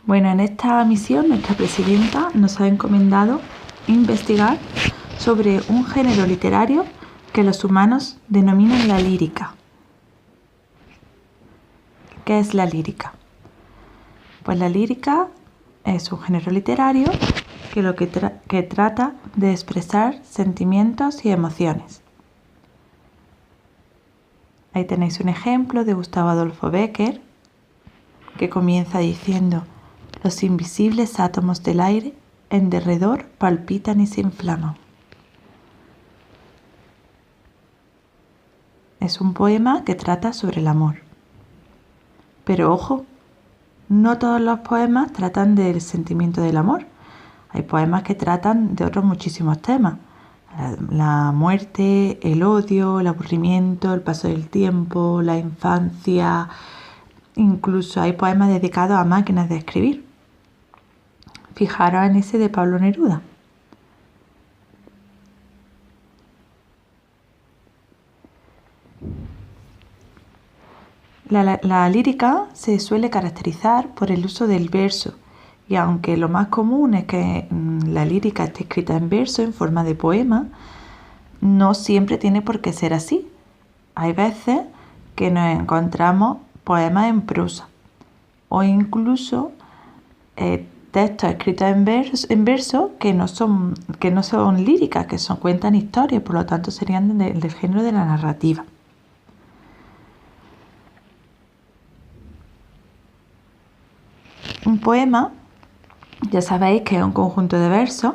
Bueno, en esta misión nuestra presidenta nos ha encomendado investigar sobre un género literario que los humanos denominan la lírica. ¿Qué es la lírica? Pues la lírica es un género literario que trata de expresar sentimientos y emociones. Ahí tenéis un ejemplo de Gustavo Adolfo Bécquer, que comienza diciendo: los invisibles átomos del aire en derredor palpitan y se inflaman. Es un poema que trata sobre el amor. Pero ojo, no todos los poemas tratan del sentimiento del amor. Hay poemas que tratan de otros muchísimos temas. La muerte, el odio, el aburrimiento, el paso del tiempo, la infancia. Incluso hay poemas dedicados a máquinas de escribir. Fijaros en ese de Pablo Neruda. La lírica se suele caracterizar por el uso del verso, y aunque lo más común es que la lírica esté escrita en verso, en forma de poema, no siempre tiene por qué ser así. Hay veces que nos encontramos poemas en prosa o incluso textos escritos en verso que no son líricas, que cuentan historias, por lo tanto serían del género de la narrativa. Un poema, ya sabéis que es un conjunto de versos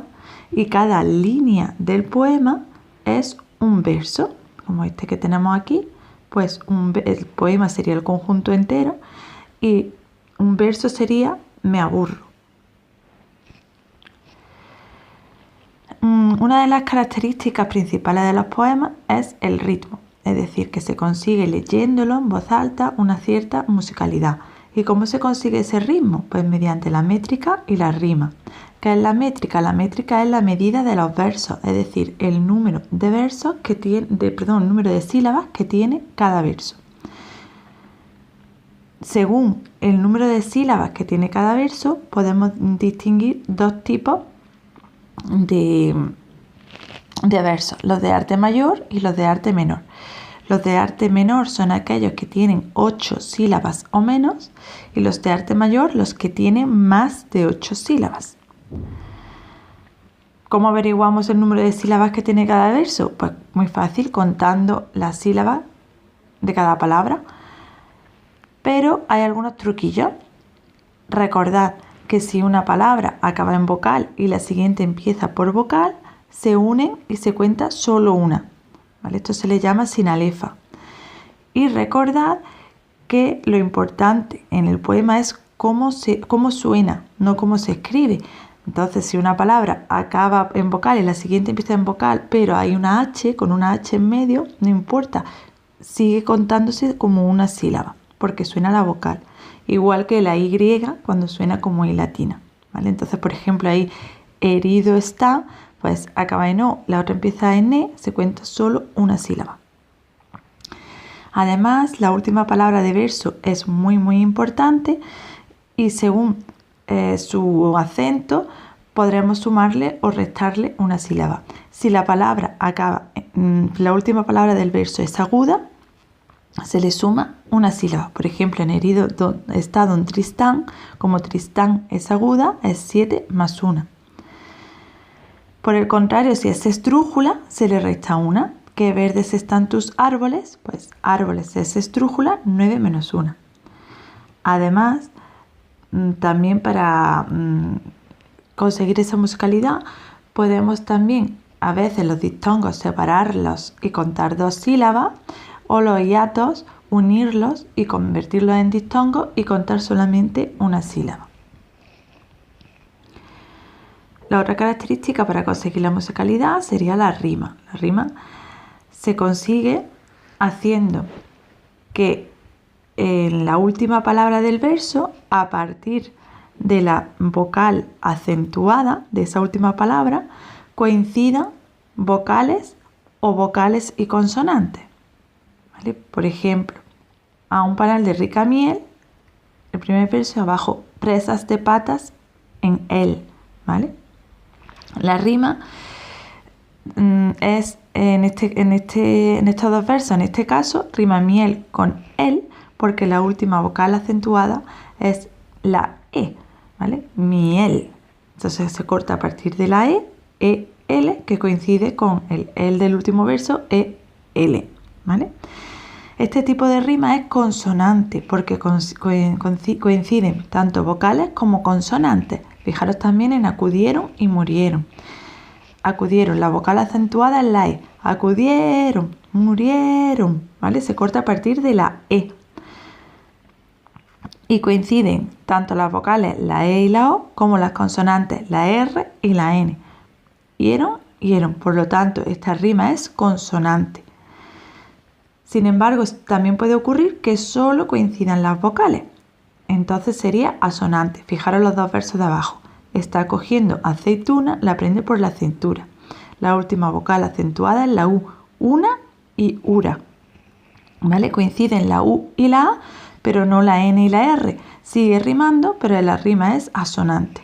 y cada línea del poema es un verso, como este que tenemos aquí. Pues el poema sería el conjunto entero y un verso sería me aburro. Una de las características principales de los poemas es el ritmo, es decir, que se consigue leyéndolo en voz alta una cierta musicalidad. ¿Y cómo se consigue ese ritmo? Pues mediante la métrica y la rima. ¿Qué es la métrica? La métrica es la medida de los versos, es decir, el número de versos el número de sílabas que tiene cada verso. Según el número de sílabas que tiene cada verso, podemos distinguir dos tipos de versos, los de arte mayor y los de arte menor. Los de arte menor son aquellos que tienen 8 sílabas o menos y los de arte mayor los que tienen más de 8 sílabas. ¿Cómo averiguamos el número de sílabas que tiene cada verso? Pues muy fácil, contando las sílabas de cada palabra. Pero hay algunos truquillos. Recordad que si una palabra acaba en vocal y la siguiente empieza por vocal, se unen y se cuenta solo una. ¿Vale? Esto se le llama sinalefa. Y recordad que lo importante en el poema es cómo suena, no cómo se escribe. Entonces, si una palabra acaba en vocal y la siguiente empieza en vocal, pero hay una H, con una H en medio, no importa, sigue contándose como una sílaba, porque suena la vocal. Igual que la Y cuando suena como I latina. ¿Vale? Entonces, por ejemplo, ahí herido está, pues acaba en O, la otra empieza en E, se cuenta solo una sílaba. Además, la última palabra de verso es muy importante y según su acento podremos sumarle o restarle una sílaba. Si la última palabra del verso es aguda, se le suma una sílaba. Por ejemplo, en herido está don Tristán, como Tristán es aguda, es 7 más 1. Por el contrario, si es estrújula, se le resta una. ¿Qué verdes están tus árboles? Pues árboles es estrújula, 9 menos 1. Además, también para conseguir esa musicalidad, podemos también a veces los diptongos separarlos y contar 2 sílabas, o los hiatos unirlos y convertirlos en diptongos y contar solamente una sílaba. La otra característica para conseguir la musicalidad sería la rima. La rima se consigue haciendo que en la última palabra del verso, a partir de la vocal acentuada de esa última palabra, coincidan vocales o vocales y consonantes. ¿Vale? Por ejemplo, a un panal de rica miel, el primer verso abajo, presas de patas en él, ¿vale? La rima es en estos dos versos, en este caso, rima miel con él, porque la última vocal acentuada es la E, ¿vale? Miel. Entonces se corta a partir de la L, que coincide con el del último verso, L, ¿vale? Este tipo de rima es consonante porque coinciden tanto vocales como consonantes. Fijaros también en acudieron y murieron. Acudieron, la vocal acentuada es la E. Acudieron, murieron, ¿vale? Se corta a partir de la E. Y coinciden tanto las vocales, la E y la O, como las consonantes, la R y la N. Hieron. Por lo tanto, esta rima es consonante. Sin embargo, también puede ocurrir que solo coincidan las vocales. Entonces sería asonante. Fijaros los dos versos de abajo. Está cogiendo aceituna, la prende por la cintura. La última vocal acentuada es la U. Una y ura. ¿Vale? Coinciden la U y la A, pero no la N y la R. Sigue rimando, pero la rima es asonante.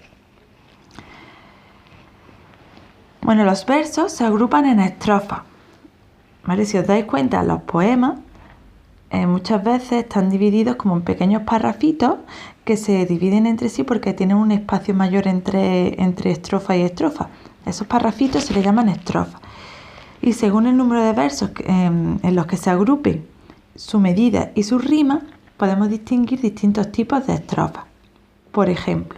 Bueno, los versos se agrupan en estrofas. ¿Vale? Si os dais cuenta, los poemas muchas veces están divididos como en pequeños parrafitos que se dividen entre sí porque tienen un espacio mayor entre estrofa y estrofa. Esos parrafitos se les llaman estrofas. Y según el número de versos en los que se agrupen, su medida y su rima, podemos distinguir distintos tipos de estrofas. Por ejemplo,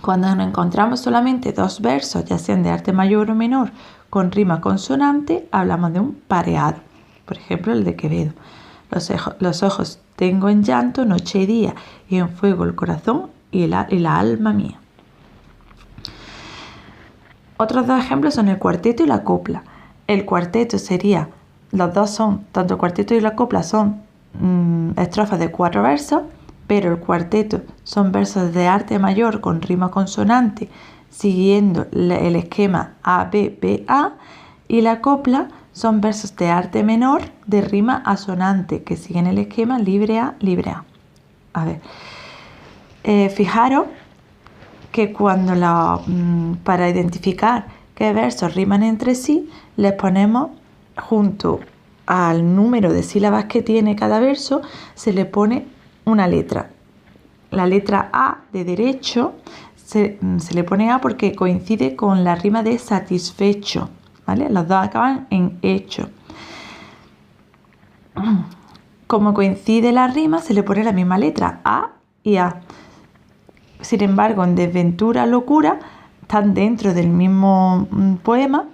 cuando nos encontramos solamente dos versos, ya sean de arte mayor o menor, con rima consonante, hablamos de un pareado. Por ejemplo, el de Quevedo. Los ojos tengo en llanto noche y día, y en fuego el corazón y la alma mía. Otros dos ejemplos son el cuarteto y la copla. El cuarteto sería, tanto el cuarteto y la copla son estrofas de 4 versos, pero el cuarteto son versos de arte mayor con rima consonante, siguiendo el esquema A, B, B, A, y la copla son versos de arte menor de rima asonante, que siguen el esquema libre A, libre A. A ver, fijaros que cuando para identificar qué versos riman entre sí, les ponemos junto al número de sílabas que tiene cada verso, se le pone una letra. La letra A de derecho se le pone A porque coincide con la rima de satisfecho, ¿vale? Los dos acaban en hecho. Como coincide la rima, se le pone la misma letra, A y A. Sin embargo, en desventura, locura, están dentro del mismo poema,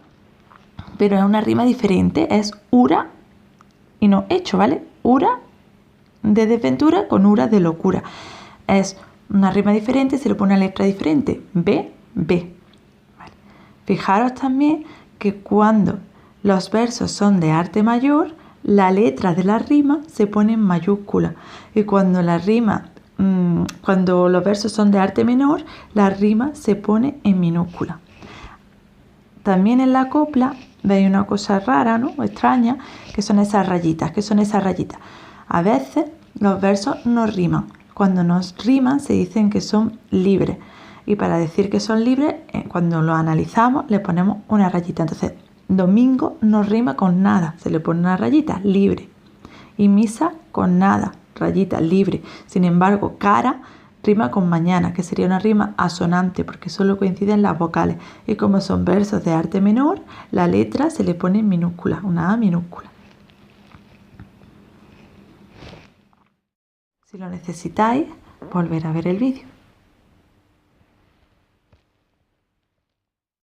pero es una rima diferente, es ura y no hecho, ¿vale? Ura de desventura con ura de locura. Es una rima diferente, se le pone una letra diferente, B, B. ¿Vale? Fijaros también que cuando los versos son de arte mayor, la letra de la rima se pone en mayúscula, y cuando los versos son de arte menor, la rima se pone en minúscula. También en la copla veis una cosa rara, ¿no? O extraña, que son esas rayitas. ¿Qué son esas rayitas? A veces los versos no riman. Cuando nos riman se dicen que son libres. Y para decir que son libres, cuando los analizamos, le ponemos una rayita. Entonces, domingo no rima con nada, se le pone una rayita, libre. Y misa con nada, rayita, libre. Sin embargo, cara rima con mañana, que sería una rima asonante porque solo coinciden las vocales. Y como son versos de arte menor, la letra se le pone en minúscula, una A minúscula. Si lo necesitáis, volver a ver el vídeo.